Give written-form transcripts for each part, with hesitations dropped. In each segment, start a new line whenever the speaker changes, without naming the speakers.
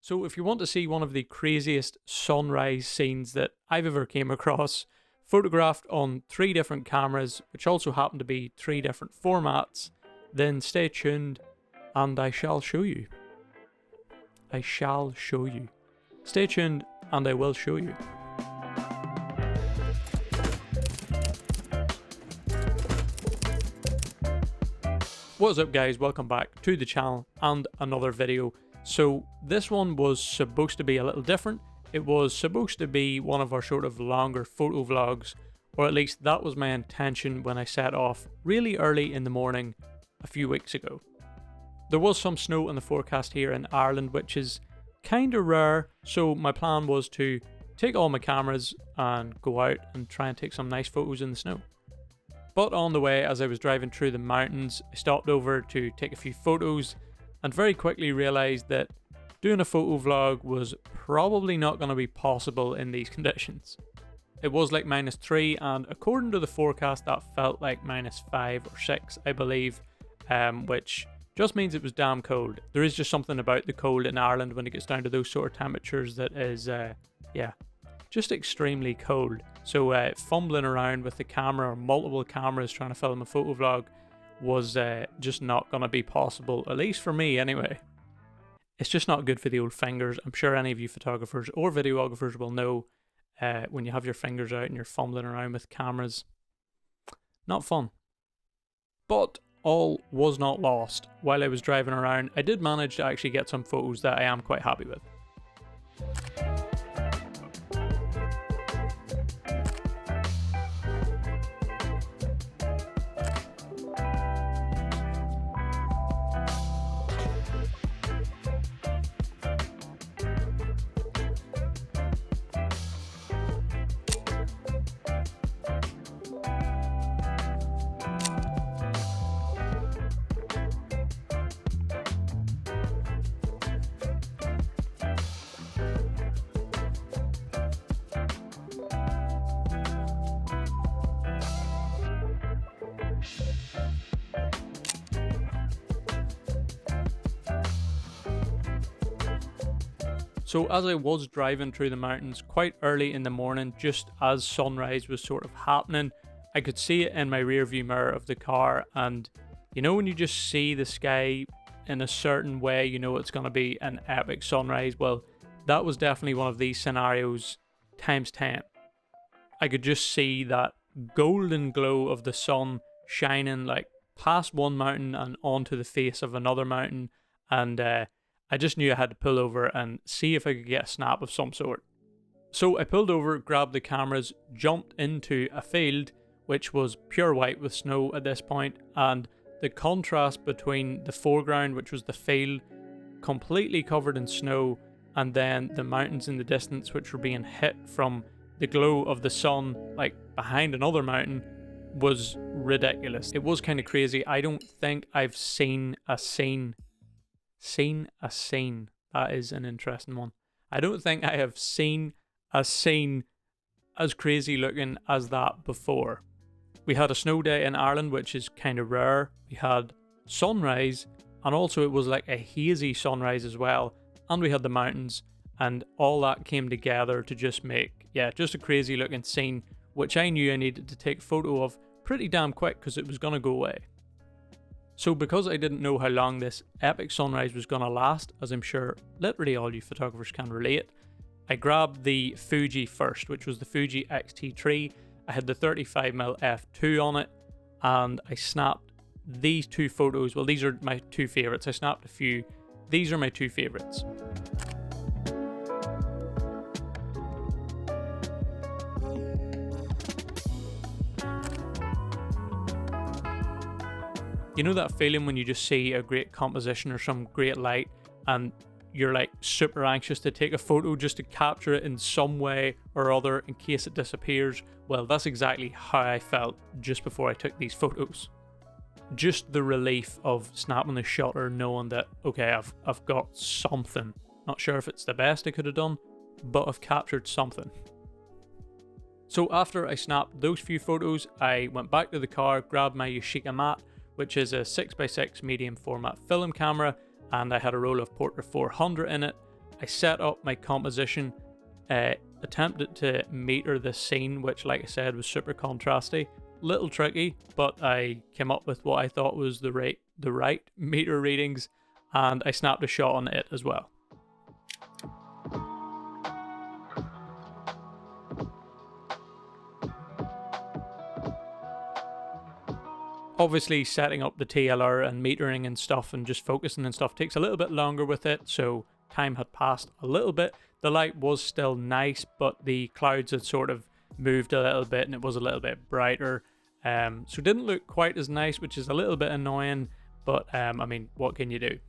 So if you want to see one of the craziest sunrise scenes that I've ever came across, photographed on 3 different cameras, which also happen to be 3 different formats, then stay tuned and I shall show you. I shall show you. Stay tuned and I will show you. What's up guys, welcome back to the channel and another video. So this one was supposed to be a little different. It was supposed to be one of our sort of longer photo vlogs, or at least that was my intention when I set off really early in the morning a few weeks ago. There was some snow in the forecast here in Ireland, which is kind of rare, so my plan was to take all my cameras and go out and try and take some nice photos in the snow. But on the way, as I was driving through the mountains, I stopped over to take a few photos and very quickly realised that doing a photo vlog was probably not going to be possible in these conditions. It was like -3, and according to the forecast that felt like -5 or 6, I believe, which just means it was damn cold. There is just something about the cold in Ireland when it gets down to those sort of temperatures that is, just extremely cold. So fumbling around with the camera or multiple cameras trying to film a photo vlog was just not going to be possible, at least for me anyway. It's just not good for the old fingers. I'm sure any of you photographers or videographers will know when you have your fingers out and you're fumbling around with cameras. Not fun. But all was not lost. While I was driving around, I did manage to actually get some photos that I am quite happy with. So as I was driving through the mountains quite early in the morning, just as sunrise was sort of happening, I could see it in my rear view mirror of the car, and you know when you just see the sky in a certain way, you know it's going to be an epic sunrise. Well, that was definitely one of these scenarios times 10. I could just see that golden glow of the sun shining like past one mountain and onto the face of another mountain, and I just knew I had to pull over and see if I could get a snap of some sort. So I pulled over, grabbed the cameras, jumped into a field which was pure white with snow at this point, and the contrast between the foreground, which was the field completely covered in snow, and then the mountains in the distance which were being hit from the glow of the sun like behind another mountain, was ridiculous. It was kind of crazy. I don't think I've seen a scene. That is an interesting one. I don't think I have seen a scene as crazy looking as that before. We had a snow day in Ireland, which is kind of rare. We had sunrise, and also it was like a hazy sunrise as well. And we had the mountains, and all that came together to just make, just a crazy looking scene, which I knew I needed to take a photo of pretty damn quick because it was going to go away. So because I didn't know how long this epic sunrise was going to last, as I'm sure literally all you photographers can relate, I grabbed the Fuji first, which was the Fuji X-T3. I had the 35mm f2 on it, and I snapped these 2 photos. Well, these are my 2 favourites. I snapped a few. These are my 2 favourites. You know that feeling when you just see a great composition or some great light and you're like super anxious to take a photo just to capture it in some way or other in case it disappears? Well, that's exactly how I felt just before I took these photos. Just the relief of snapping the shutter, knowing that, okay, I've got something. Not sure if it's the best I could have done, but I've captured something. So after I snapped those few photos, I went back to the car, grabbed my Yashica mat, which is a 6x6 medium format film camera, and I had a roll of Portra 400 in it, I set up my composition, attempted to meter the scene, which like I said was super contrasty. Little tricky, but I came up with what I thought was the right meter readings, and I snapped a shot on it as well. Obviously setting up the TLR and metering and stuff and just focusing and stuff takes a little bit longer with it, so time had passed a little bit. The light was still nice, but the clouds had sort of moved a little bit and it was a little bit brighter. So it didn't look quite as nice, which is a little bit annoying, but I mean, what can you do?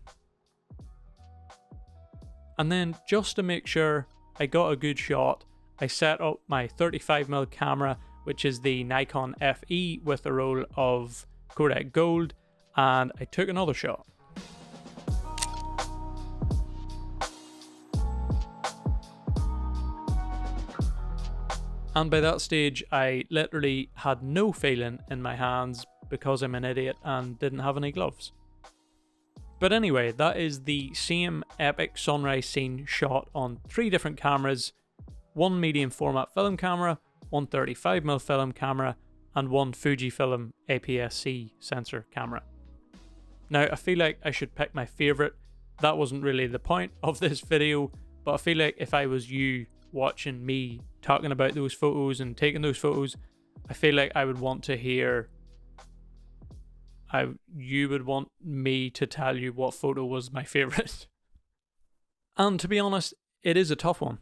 And then just to make sure I got a good shot, I set up my 35mm camera, which is the Nikon FE with a roll of Kodak Gold, and I took another shot. And by that stage, I literally had no feeling in my hands because I'm an idiot and didn't have any gloves. But anyway, that is the same epic sunrise scene shot on 3 different cameras, one medium format film camera, one 35mm film camera, and one Fujifilm APS-C sensor camera. Now, I feel like I should pick my favourite. That wasn't really the point of this video, but I feel like if I was you watching me talking about those photos and taking those photos, I feel like I would want to hear, you would want me to tell you what photo was my favourite. And to be honest, it is a tough one.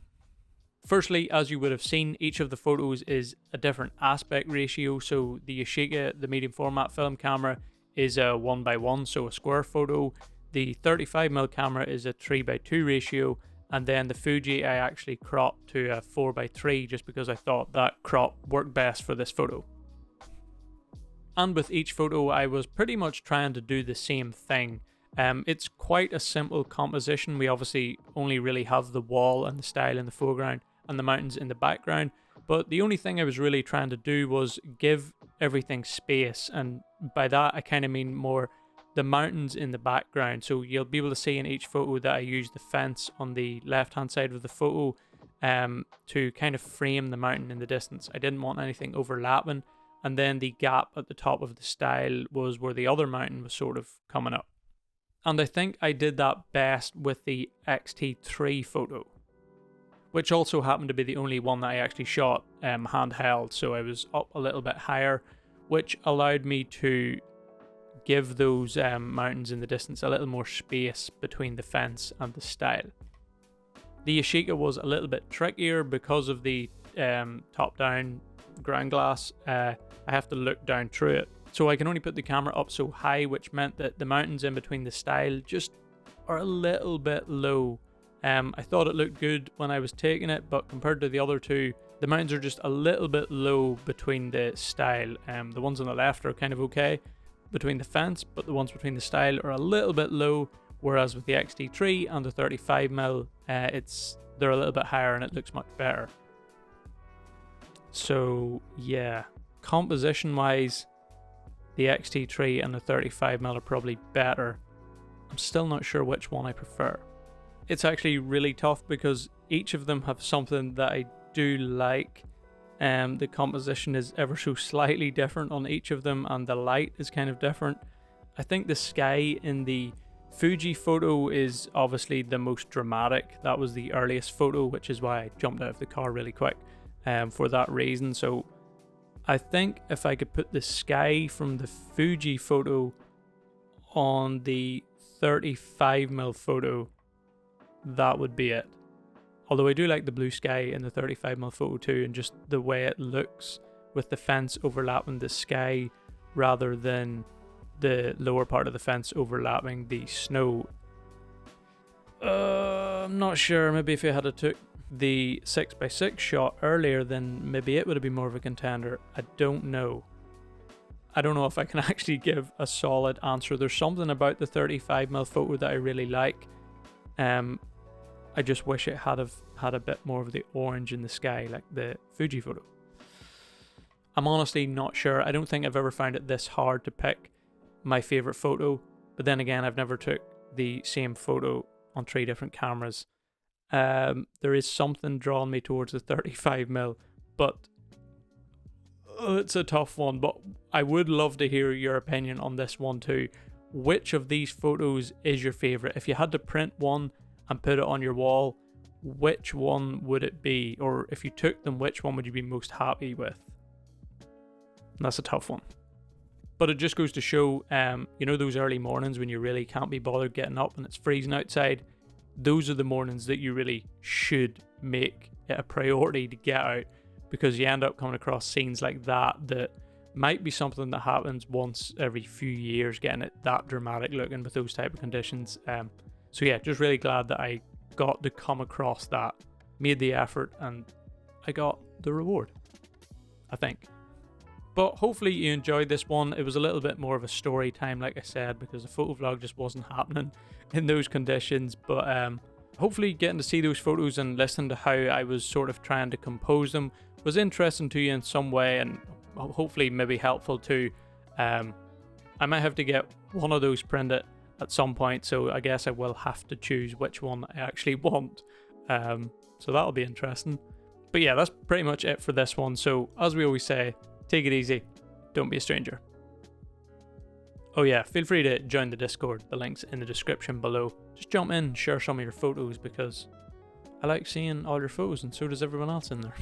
Firstly, as you would have seen, each of the photos is a different aspect ratio. So the Yashica, the medium format film camera, is a 1:1, so a square photo. The 35mm camera is a 3:2 ratio. And then the Fuji I actually cropped to a 4:3 just because I thought that crop worked best for this photo. And with each photo, I was pretty much trying to do the same thing. It's quite a simple composition. We obviously only really have the wall and the style in the foreground and the mountains in the background, but the only thing I was really trying to do was give everything space, and by that I kind of mean more the mountains in the background. So you'll be able to see in each photo that I used the fence on the left hand side of the photo to kind of frame the mountain in the distance. I didn't want anything overlapping, and then the gap at the top of the style was where the other mountain was sort of coming up. And I think I did that best with the X-T3 photo, which also happened to be the only one that I actually shot handheld, so I was up a little bit higher, which allowed me to give those mountains in the distance a little more space between the fence and the style. The Yashica was a little bit trickier because of the top-down ground glass. I have to look down through it, so I can only put the camera up so high, which meant that the mountains in between the style just are a little bit low. I thought it looked good when I was taking it, but compared to the other two, the mountains are just a little bit low between the style. The ones on the left are kind of okay between the fence, but the ones between the style are a little bit low, whereas with the X-T3 and the 35mm, they're a little bit higher and it looks much better. So yeah, composition wise, the X-T3 and the 35mm are probably better. I'm still not sure which one I prefer. It's actually really tough because each of them have something that I do like. The composition is ever so slightly different on each of them, and the light is kind of different. I think the sky in the Fuji photo is obviously the most dramatic. That was the earliest photo, which is why I jumped out of the car really quick for that reason. So I think if I could put the sky from the Fuji photo on the 35mm photo, that would be it. Although I do like the blue sky in the 35mm photo too, and just the way it looks with the fence overlapping the sky rather than the lower part of the fence overlapping the snow. I'm not sure. Maybe if I had took the 6x6 shot earlier, then maybe it would have been more of a contender. I don't know. I don't know if I can actually give a solid answer. There's something about the 35mm photo that I really like. I just wish it had a bit more of the orange in the sky like the Fuji photo. I'm honestly not sure. I don't think I've ever found it this hard to pick my favorite photo, but then again, I've never took the same photo on 3 different cameras, there is something drawing me towards the 35mm, but it's a tough one. But I would love to hear your opinion on this one too. Which of these photos is your favorite? If you had to print one and put it on your wall, which one would it be? Or if you took them, which one would you be most happy with? And that's a tough one. But it just goes to show, you know, those early mornings when you really can't be bothered getting up and it's freezing outside. Those are the mornings that you really should make it a priority to get out, because you end up coming across scenes like that might be something that happens once every few years, getting it that dramatic looking with those type of conditions. So yeah, just really glad that I got to come across that, made the effort, and I got the reward, I think. But hopefully you enjoyed this one. It was a little bit more of a story time, like I said, because the photo vlog just wasn't happening in those conditions. But hopefully getting to see those photos and listening to how I was sort of trying to compose them was interesting to you in some way, and hopefully maybe helpful too. I might have to get one of those printed at some point, so I guess I will have to choose which one I actually want. So that'll be interesting. But yeah, that's pretty much it for this one. So as we always say, take it easy, don't be a stranger. Oh yeah, feel free to join the Discord, the link's in the description below. Just jump in and share some of your photos, because I like seeing all your photos and so does everyone else in there.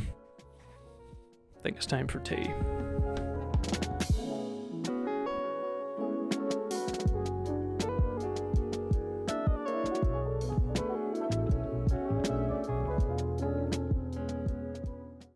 I think it's time for tea.